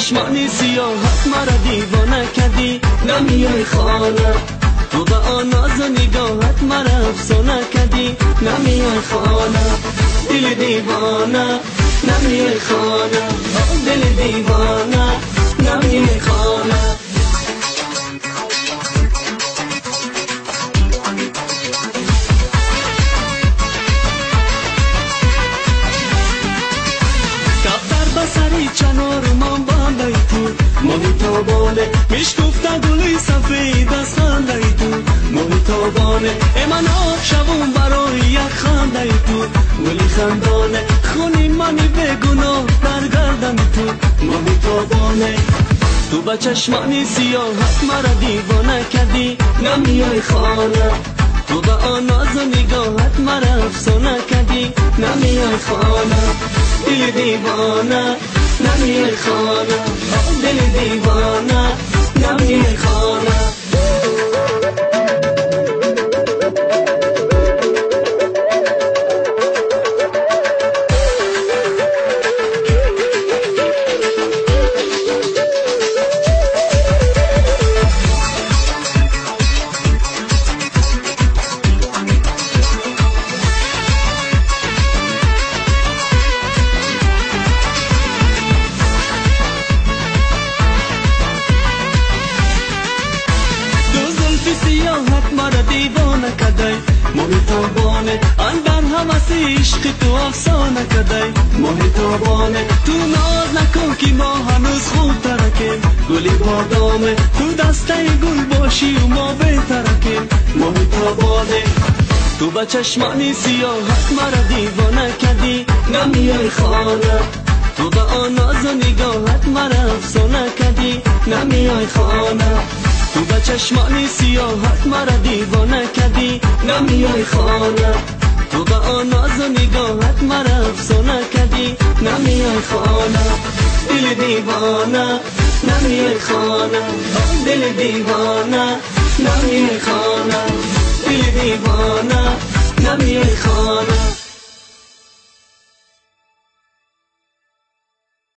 چشمانی سیاهت مرا دیوانه کردی، نمیای خانه. تو به آن ناز و نگاهت مرا افسانه کردی، نمیای خانه. دل دیوانه نمیای خانه، دل دیوانه نمیای خانه. سری چنار من باندای تو محتابانه، میش گفته گلی سفید از خنده تو محتابانه. من شبون برای یک خنده تو ولی خندانه، خونی منی بگناه در گردن تو محتابانه. تو به چشمانی سیاهت مرا دیوانه کردی، نمیای خانه. تو به آن ناز و نگاهت مرا افسانه کردی، نمیای خانه. دل دیوانه نمیای خانه، دل دیوانه نمیای خانه. سیاحت مرا دیوانه کدی محتابانه، اندر همه عشق تو افسانه کدی محتابانه. تو ناز نکن که ما هنوز خوب ترکیم، گلی بادامه تو دسته گل باشی و ما بهترکیم محتابانه. تو به چشمانی سیاحت مرا دیوانه کدی، نمیای خانه. تو به آن ناز و نگاهت مرا افسانه کدی، نمیای خانه. تو به چشمانی سیاهت مرا دیوانه کردی، نمیای خانه. تو به آن ناز و نگاهت مرا افسانه کردی، نمیای خانه. دل دیوانه نمیای خانه، دل دیوانه نمیای خانه، دل دیوانه نمیای خانه.